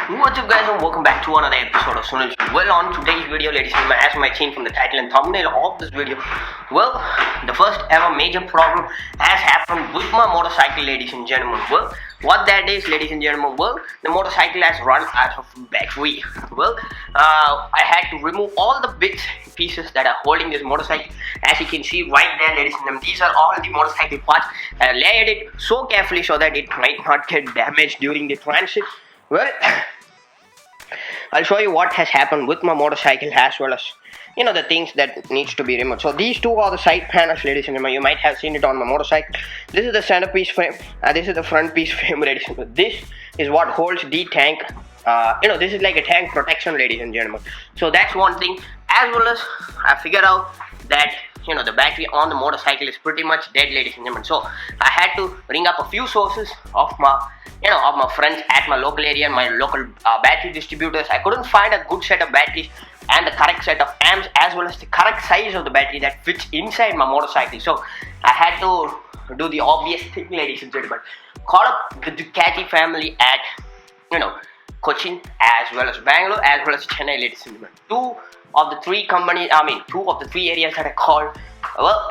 What's up guys and welcome back to another episode of Sunil. Well, on today's video, ladies and gentlemen, as you might seen from the title and thumbnail of this video, well, the first ever major problem has happened with my motorcycle, ladies and gentlemen. Well, what that is, ladies and gentlemen, well, the motorcycle has run out of battery. Well, I had to remove all the bits and pieces that are holding this motorcycle. As you can see right there, ladies and gentlemen, these are all the motorcycle parts. I layered it so carefully so that it might not get damaged during the transit. Well, I'll show you what has happened with my motorcycle as well as the things that needs to be removed. So these two are the side panels, ladies and gentlemen. You might have seen it on my motorcycle. This is the centerpiece frame. This is the front piece frame, ladies and gentlemen. This is what holds the tank. This is like a tank protection, ladies and gentlemen. So that's one thing. As well as I figured out that the battery on the motorcycle is pretty much dead, ladies and gentlemen. So I had to ring up a few sources of my of my friends at my local area and my local battery distributors. I couldn't find a good set of batteries and the correct set of amps as well as the correct size of the battery that fits inside my motorcycle. So I had to do the obvious thing, ladies and gentlemen. Call up the Ducati family at Cochin as well as Bangalore as well as Chennai, ladies and gentlemen. Two of the three areas that I called, well,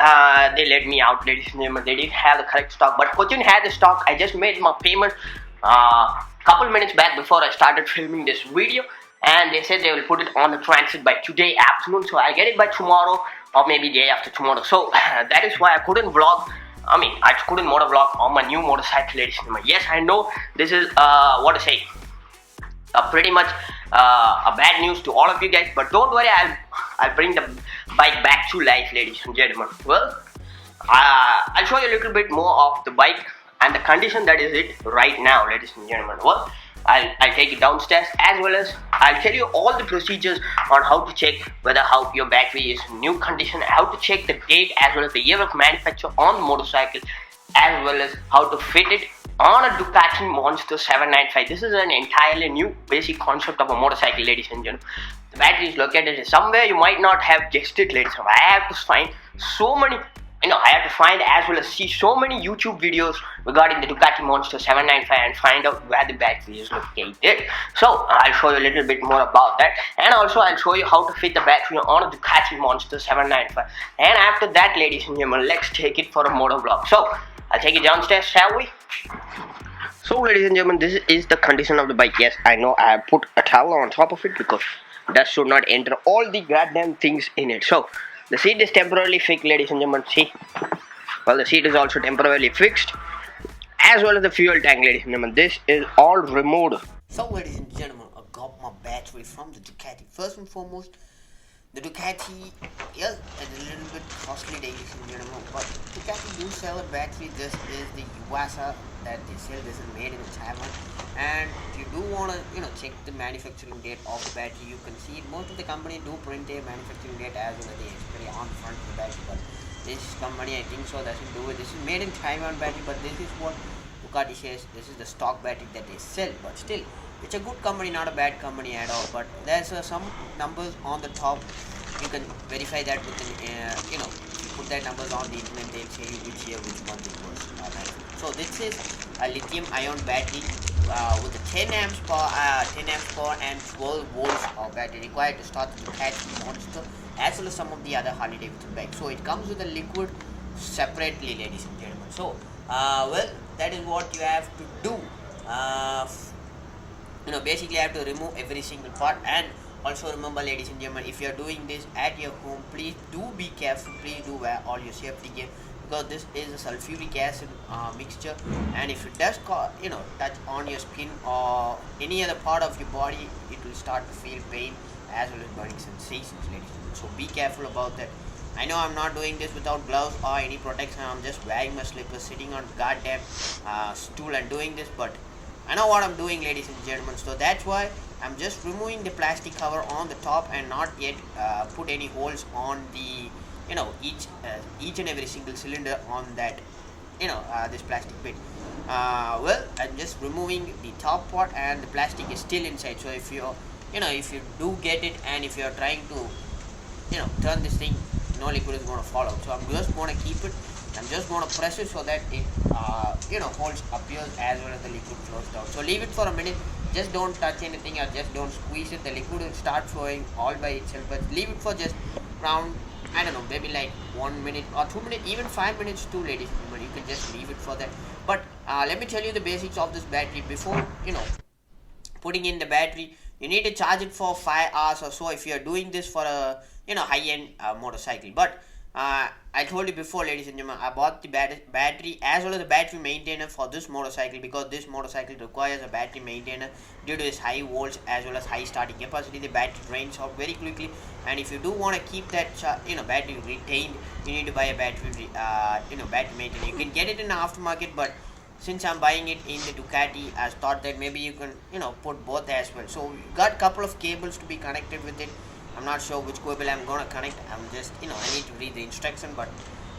they let me out, ladies and gentlemen. They didn't have the correct stock, but Cochin had the stock. I just made my payment couple minutes back before I started filming this video, and they said they will put it on the transit by today afternoon, so I'll get it by tomorrow or maybe day after tomorrow. So that is why I couldn't vlog. I couldn't motor vlog on my new motorcycle, ladies and gentlemen. Yes, I know this is pretty much a bad news to all of you guys, but don't worry, I'll bring the bike back to life, ladies and gentlemen. Well, I'll show you a little bit more of the bike and the condition that is it right now, ladies and gentlemen. Well, I'll take it downstairs as well as I'll tell you all the procedures on how to check whether how your battery is in new condition, how to check the date as well as the year of manufacture on the motorcycle, as well as how to fit it on a Ducati Monster 795. This is an entirely new basic concept of a motorcycle, ladies and gentlemen. The battery is located somewhere you might not have guessed it, ladies and gentlemen. I have to find so many, I have to find as well as see so many YouTube videos regarding the Ducati Monster 795 and find out where the battery is located. So I'll show you a little bit more about that, and also I'll show you how to fit the battery on a Ducati Monster 795. And after that, ladies and gentlemen, let's take it for a motor vlog. So I'll take it downstairs, shall we? So ladies and gentlemen, this is the condition of the bike. Yes, I know I have put a towel on top of it because dust should not enter all the goddamn things in it. So the seat is temporarily fixed, ladies and gentlemen. See, well, the seat is also temporarily fixed, as well as the fuel tank, ladies and gentlemen. This is all removed. So ladies and gentlemen, I got my battery from the Ducati. First and foremost, the Ducati, yes, it's a little bit costly, ladies and gentlemen, but Ducati do sell a battery. This is the Iwasa that they sell. This is made in Taiwan, and if you do want to check the manufacturing date of the battery, you can see most of the company do print their manufacturing date as well as the expiry on the front of the battery, but this company, I think so, doesn't do it. This is made in Taiwan battery, but this is what Ducati says. This is the stock battery that they sell, but still it's a good company, not a bad company at all. But there's some numbers on the top. You can verify that with you put that numbers on the internet, they'll say you which year, which month it was. So this is a lithium ion battery with a 10 amps power and 12 volts of battery required to start the Ducati Monster as well as some of the other Harley Davidson bikes. So it comes with a liquid separately, ladies and gentlemen. So well, that is what you have to do. Basically you have to remove every single part. And also remember, ladies and gentlemen, if you are doing this at your home, please do be careful. Please do wear all your safety gear, because this is a sulfuric acid mixture, and if it does touch on your skin or any other part of your body, it will start to feel pain as well as burning sensations, ladies and gentlemen. So be careful about that. I know I'm not doing this without gloves or any protection. I'm just wearing my slippers, sitting on goddamn stool and doing this, but I know what I'm doing, ladies and gentlemen. So that's why I'm just removing the plastic cover on the top and not yet put any holes on the each and every single cylinder on that this plastic bit. Well, I'm just removing the top part and the plastic is still inside. So if you if you do get it and if you're trying to turn this thing, no liquid is going to fall out. So I'm just going to keep it I'm just going to press it so that it holds appears as well as the liquid flows down. So leave it for a minute just don't touch anything or just don't squeeze it. The liquid will start flowing all by itself, but leave it for just around, I don't know, maybe like 1 minute or 2 minutes, even 5 minutes too, ladies and gentlemen. You can just leave it for that. But let me tell you the basics of this battery before putting in the battery. You need to charge it for 5 hours or so if you are doing this for a high-end motorcycle. But I told you before, ladies and gentlemen, I bought the battery as well as the battery maintainer for this motorcycle, because this motorcycle requires a battery maintainer due to its high volts as well as high starting capacity. The battery drains out very quickly, and if you do want to keep that battery retained, you need to buy a battery battery maintainer. You can get it in the aftermarket, but since I'm buying it in the Ducati, I thought that maybe you can put both as well. So we got couple of cables to be connected with it. I'm not sure which cable I'm gonna connect. I'm just I need to read the instruction, but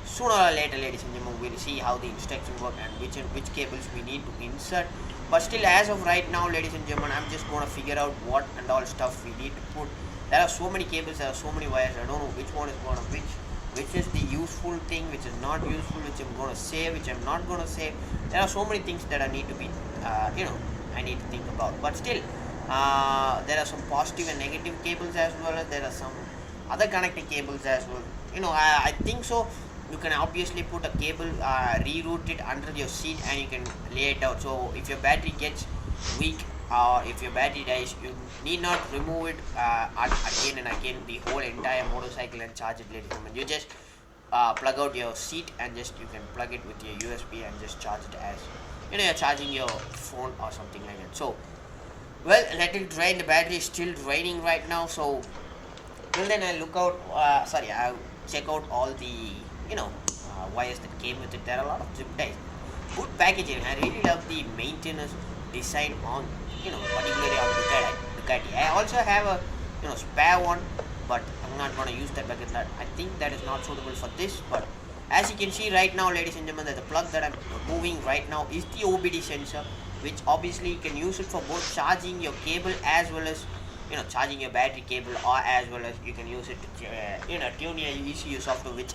sooner or later, ladies and gentlemen, we'll see how the instructions work and which cables we need to insert. But still, as of right now, ladies and gentlemen, I'm just gonna figure out what and all stuff we need to put. There are so many cables, there are so many wires. I don't know which one is gonna which is the useful thing, which is not useful, which I'm gonna save, which I'm not gonna save. There are so many things that I need to be I need to think about. But still, there are some positive and negative cables as well as there are some other connecting cables as well. I think so. You can obviously put a cable, reroute it under your seat, and you can lay it out. So if your battery gets weak or if your battery dies, you need not remove it again and again the whole entire motorcycle and charge it, ladies and gentlemen. You just plug out your seat and just you can plug it with your USB and just charge it as you're charging your phone or something like that. So well, let it drain. The battery is still draining right now. So till then I look out. I'll check out all the wires that came with it. There are a lot of zip ties. Good packaging. I really love the maintenance design on particularly on Ducati. I also have a spare one, but I'm not gonna use that because I think that is not suitable for this. But as you can see right now, ladies and gentlemen, that the plug that I'm moving right now is the OBD sensor, which obviously you can use it for both charging your cable as well as charging your battery cable, or as well as you can use it to tune your ECU software, which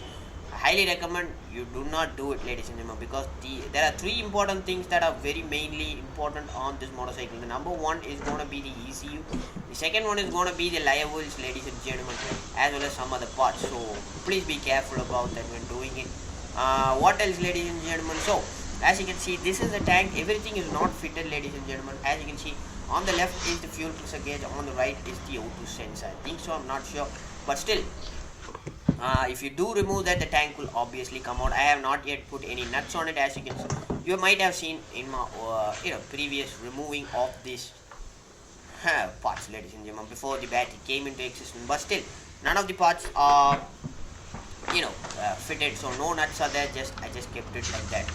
I highly recommend you do not do it, ladies and gentlemen, because there are three important things that are very mainly important on this motorcycle. The number one is going to be the ECU. The second one is going to be the levels, ladies and gentlemen, as well as some other parts. So please be careful about that when doing it. What else, ladies and gentlemen? So as you can see, this is the tank. Everything is not fitted, ladies and gentlemen. As you can see, on the left is the fuel pressure gauge, on the right is the O2 sensor. I think so, I'm not sure, but still, if you do remove that, the tank will obviously come out. I have not yet put any nuts on it. As you can see, you might have seen in my previous removing of this parts, ladies and gentlemen, before the battery came into existence. But still, none of the parts are fitted, so no nuts are there. I just kept it like that.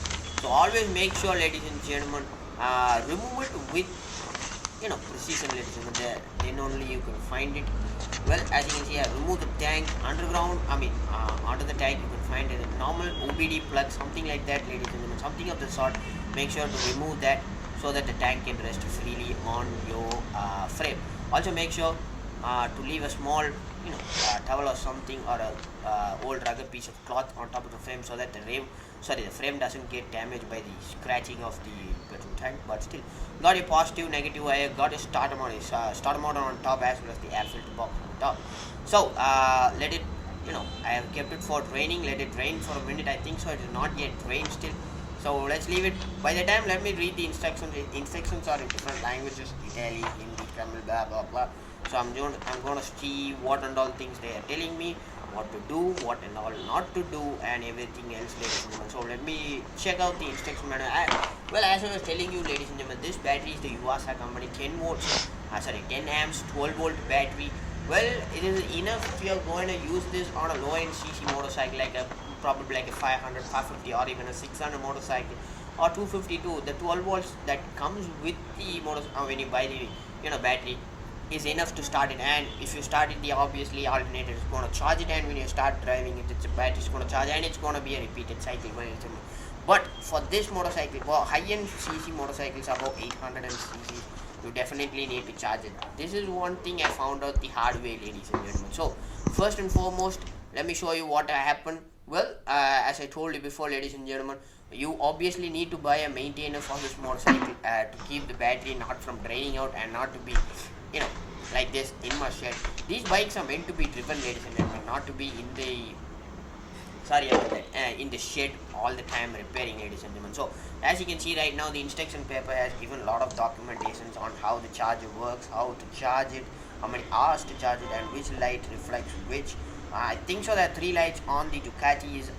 So always make sure, ladies and gentlemen, remove it with precision, ladies and gentlemen. Then only you can find it. Well, as you can see, I remove the tank underground. Under the tank you can find a normal OBD plug, something like that, ladies and gentlemen, something of the sort. Make sure to remove that so that the tank can rest freely on your frame. Also make sure to leave a small towel or something, or a old rugged piece of cloth on top of the frame, so that the frame doesn't get damaged by the scratching of the petrol tank. But still, got a positive, negative. I got a starter motor on top, as well as the air filter box on top. So let it I have kept it for draining. Let it drain for a minute. I think so. It is not yet drained still. So let's leave it. By the time, let me read the instructions. The instructions are in different languages: Italy, Hindi, Tamil, blah blah blah. So I'm gonna see what and all things they are telling me, what to do, what and all not to do, and everything else, ladies and gentlemen. So let me check out the instruction manual. Well, as I was telling you, ladies and gentlemen, this battery is the Yuasa company 10 amps, 12 volt battery. Well, it is enough if you are going to use this on a low end CC motorcycle, probably like a 500, 550, or even a 600 motorcycle, or 252. The 12 volts that comes with the motorcycle when you buy the battery is enough to start it. And if you start it, the obviously alternator is going to charge it, and when you start driving it, the battery is going to charge, and it's going to be a repeated cycle. But for this motorcycle, for high-end CC motorcycles above 800 cc, you definitely need to charge it. This is one thing I found out the hard way, ladies and gentlemen. So first and foremost, let me show you what happened. Well, as I told you before, ladies and gentlemen, You obviously need to buy a maintainer for this motorcycle to keep the battery not from draining out and not to be, you know, like this in my shed. These bikes are meant to be driven, ladies and gentlemen, not to be in the, sorry about that, in the shed all the time repairing, ladies and gentlemen. So as you can see right now, the instruction paper has given a lot of documentations on how the charger works, how to charge it, how many hours to charge it, and which light reflects which. I think so that three lights on the Ducati is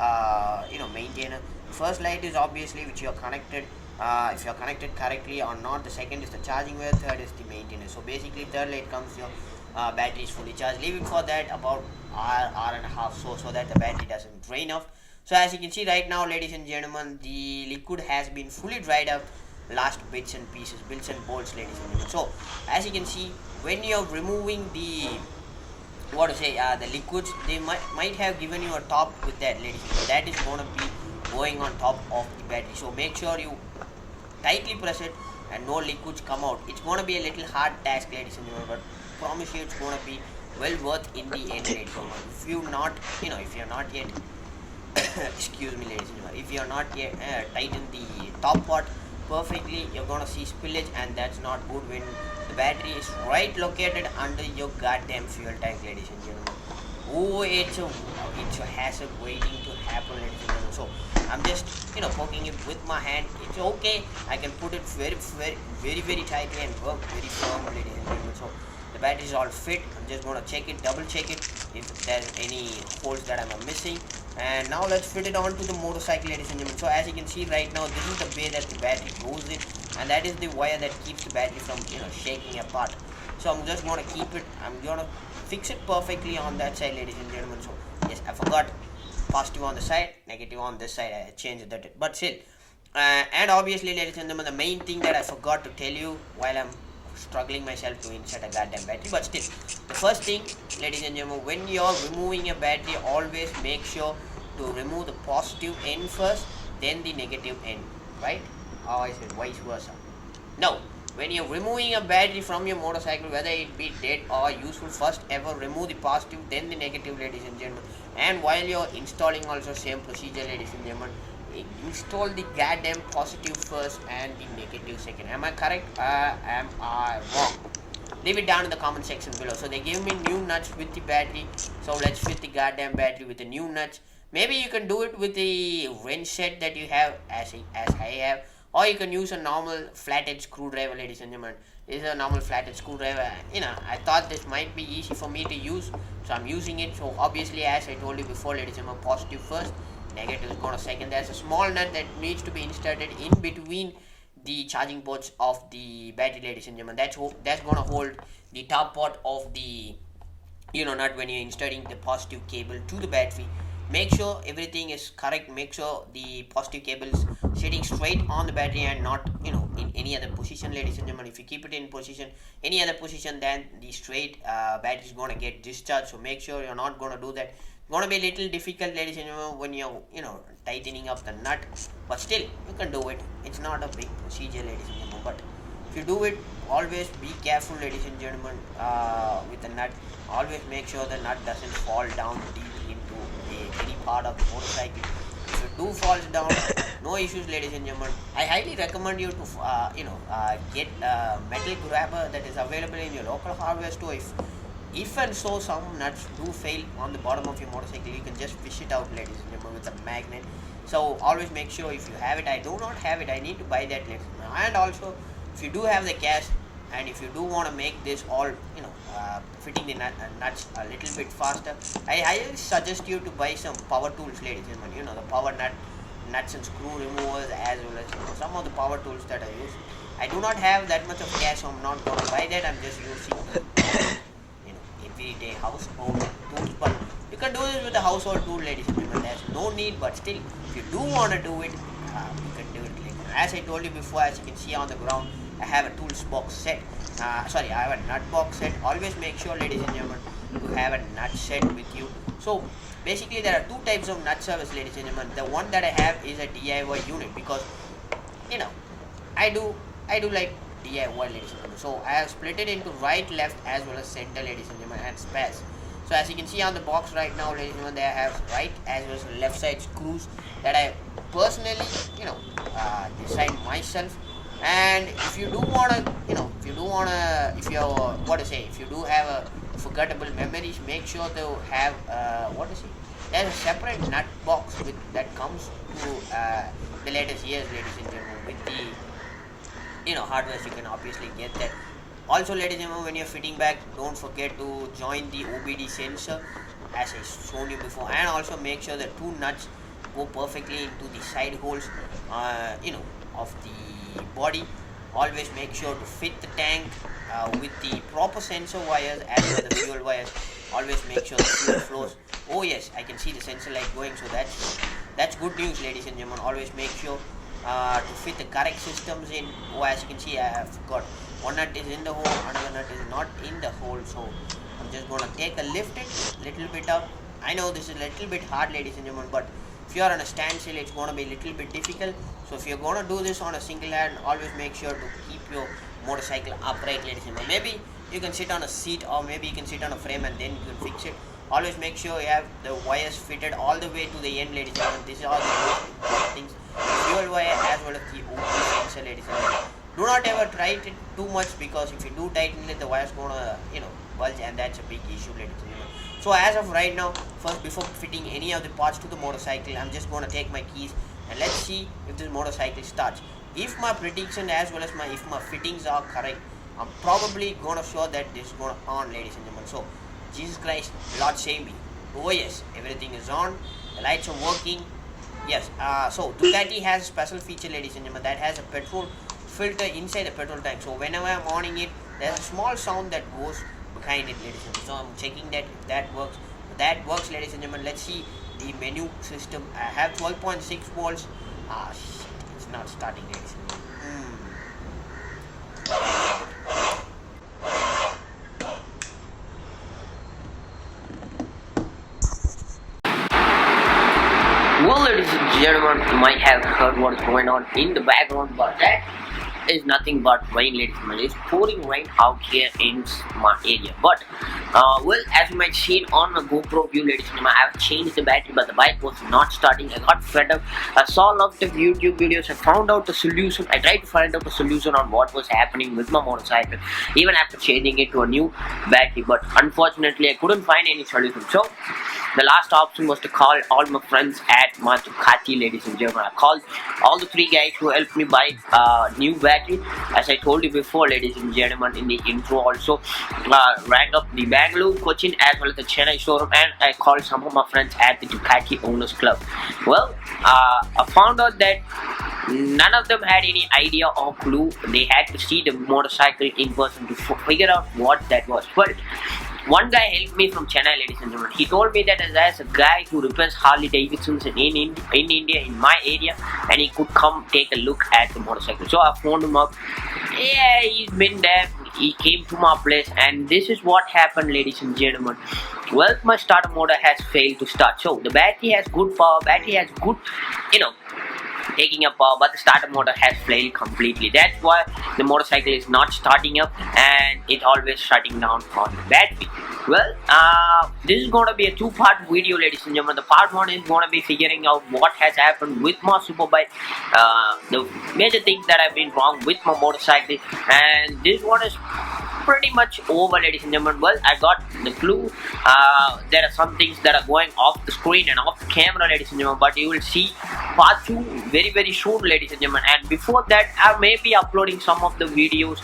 maintainer. First light is obviously which you are connected, if you are connected correctly or not. The second is the charging wire, third is the maintenance. So basically third light comes your battery is fully charged. Leave it for that about hour and a half, so that the battery doesn't drain off. So as you can see right now, ladies and gentlemen, the liquid has been fully dried up. Last bits and pieces, bits and bolts, ladies and gentlemen. So as you can see, when you're removing the the liquids, they might have given you a top with that, ladies and gentlemen. That is going to be going on top of the battery. So make sure you tightly press it and no liquids come out. It's going to be a little hard task, ladies and gentlemen, but promise you it's going to be well worth in the end, ladies and gentlemen. If you're not yet excuse me, ladies and gentlemen, if you're not yet tightened the top part perfectly, you're going to see spillage, and that's not good when the battery is right located under your goddamn fuel tank, ladies and gentlemen. Oh, it's a hazard waiting to happen, ladies and gentlemen. So I'm just poking it with my hand. It's okay. I can put it very tightly and work very firm, ladies and gentlemen. So the battery is all fit. I'm just going to check it, double check it if there's any holes that I'm missing. And now let's fit it onto the motorcycle, ladies and gentlemen. So as you can see right now, this is the way that the battery goes in, and that is the wire that keeps the battery from shaking apart. So I'm just going to keep it, I'm going to fix it perfectly on that side, ladies and gentlemen. So yes, I forgot, positive on the side, negative on this side. I changed that, but still, and obviously, ladies and gentlemen, the main thing that I forgot to tell you while I'm struggling myself to insert a goddamn battery, but still, the first thing, ladies and gentlemen, when you're removing a battery, always make sure to remove the positive end first, then the negative end, right? Or I said vice versa. No, when you're removing a battery from your motorcycle, whether it be dead or useful, first ever remove the positive, then the negative, ladies and gentlemen. And while you're installing, also same procedure, ladies and gentlemen. Install the goddamn positive first and the negative second. Am I correct? Am I wrong? Leave it down in the comment section below. So they gave me new nuts with the battery, so let's fit the goddamn battery with the new nuts. Maybe you can do it with the wrench set that you have, as I have, or you can use a normal flathead screwdriver, ladies and gentlemen. This is a normal flathead screwdriver. I thought this might be easy for me to use, so I'm using it. So obviously, as I told you before, ladies and gentlemen, positive first, negative is going to second. There's a small nut that needs to be inserted in between the charging ports of the battery, ladies and gentlemen. That's going to hold the top part of the nut when you're inserting the positive cable to the battery. Make sure everything is correct. Make sure the positive cable is sitting straight on the battery and not in any other position, ladies and gentlemen. If you keep it in position, any other position, then the straight battery is going to get discharged. So make sure you're not going to do that. Going to be a little difficult, ladies and gentlemen, when you're tightening up the nut, but still you can do it. It's not a big procedure, ladies and gentlemen, but if you do it, always be careful, ladies and gentlemen, with the nut. Always make sure the nut doesn't fall down deep into any part of the motorcycle. If it do falls down, no issues, ladies and gentlemen. I highly recommend you to get a metal grabber that is available in your local hardware store. If and so some nuts do fail on the bottom of your motorcycle, you can just fish it out, ladies and gentlemen, with a magnet. So always make sure, if you have it, I do not have it, I need to buy that, ladies and gentlemen. And also, if you do have the cash, and if you do want to make this all fitting the nuts a little bit faster, I highly suggest you to buy some power tools, ladies and gentlemen. The power nuts and screw removers, as well as some of the power tools that I use. I do not have that much of cash, so I'm not going to buy that. I'm just using everyday household tools, but you can do this with a household tool, ladies and gentlemen. There's no need, but still, if you do want to do it, you can do it later. As I told you before, as you can see on the ground, I have a tools box set. I have a nut box set. Always make sure, ladies and gentlemen, to have a nut set with you. So basically, there are two types of nut service, ladies and gentlemen. The one that I have is a DIY unit, because I do like DIY, ladies and gentlemen. So I have split it into right, left, as well as center, ladies and gentlemen, and spares. So as you can see on the box right now, ladies and gentlemen, they have right as well as left side screws that I personally, design myself. And if you do wanna, if you do have a forgettable memories, make sure to have there's a separate nut box that comes to the latest years, ladies and gentlemen, with the hardware. You can obviously get that. Also, ladies and gentlemen, when you're fitting back, don't forget to join the OBD sensor as I shown you before, and also make sure the two nuts go perfectly into the side holes of the body. Always make sure to fit the tank with the proper sensor wires as well as the fuel wires. Always make sure the fuel flows. Oh yes, I can see the sensor light going, so that's good news, ladies and gentlemen. Always make sure to fit the correct systems in. Oh, as you can see, I have got one nut is in the hole, another nut is not in the hole, so I'm just gonna take a lift it little bit up. I know this is a little bit hard, ladies and gentlemen, but if you are on a standstill, it's gonna be a little bit difficult. So if you're gonna do this on a single hand, always make sure to keep your motorcycle upright, ladies and gentlemen. Maybe you can sit on a seat, or maybe you can sit on a frame and then you can fix it. Always make sure you have the wires fitted all the way to the end, ladies and gentlemen. This is all the most important things. Fuel wire as well as the OP sensor, ladies and gentlemen. Do not ever tighten it too much, because if you do tighten it, the wire's gonna bulge, and that's a big issue, ladies and gentlemen. So as of right now, first before fitting any of the parts to the motorcycle, I'm just gonna take my keys and let's see if this motorcycle starts. If my prediction as well as if my fittings are correct, I'm probably gonna show that this is gonna on, ladies and gentlemen. So Jesus Christ, Lord save me. Oh yes, everything is on, the lights are working. Yes, so Ducati has a special feature, ladies and gentlemen, that has a petrol filter inside the petrol tank. So whenever I'm on it, there's a small sound that goes behind it, ladies and gentlemen. So I'm checking that if that works. If that works, ladies and gentlemen, let's see the menu system. I have 12.6 volts. Shit, it's not starting, ladies and gentlemen. Well, ladies and gentlemen, you might have heard what is going on in the background, but that is nothing but rain, ladies and gentlemen. It's pouring rain out here in my area. But, well, as you might see on the GoPro view, ladies and gentlemen, I've changed the battery, but the bike was not starting. I got fed up. I saw a lot of YouTube videos. I found out the solution. I tried to find out the solution on what was happening with my motorcycle, even after changing it to a new battery. But unfortunately, I couldn't find any solution. So, the last option was to call all my friends at my Ducati, ladies and gentlemen. I called all the three guys who helped me buy a new battery. As I told you before, ladies and gentlemen, in the intro also, rang up the Bangalore, Cochin as well as the Chennai showroom, and I called some of my friends at the Ducati Owners Club. Well, I found out that none of them had any idea or clue. They had to see the motorcycle in person to figure out what that was. But one guy helped me from Chennai, ladies and gentlemen. He told me that there's a guy who repairs Harley Davidsons in India, in my area, and he could come take a look at the motorcycle. So I phoned him up. Yeah, he's been there. He came to my place, and this is what happened, ladies and gentlemen. Well, my starter motor has failed to start. So the battery has good power. Battery has good, taking up power, but the starter motor has failed completely. That's why the motorcycle is not starting up, and it always shutting down on the battery. Well, this is going to be a two-part video, ladies and gentlemen. The part one is going to be figuring out what has happened with my superbike, the major things that have been wrong with my motorcycle, and this one is pretty much over, ladies and gentlemen. Well, I got the clue. There are some things that are going off the screen and off the camera, ladies and gentlemen, but you will see part 2 very soon, ladies and gentlemen. And before that, I may be uploading some of the videos,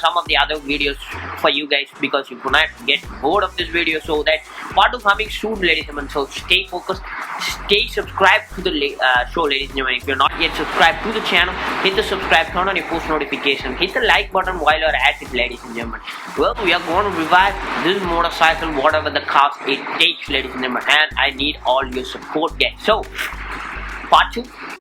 some of the other videos for you guys, because you could not get bored of this video. So that part 2 coming soon, ladies and gentlemen. So stay focused, stay subscribed to the show, ladies and gentlemen. If you're not yet subscribed to the channel, hit the subscribe, turn on your post notification, hit the like button while you're at it, ladies and gentlemen. Well, we are going to revive this motorcycle, whatever the cost it takes, ladies and gentlemen, and I need all your support, guys. So, part 2.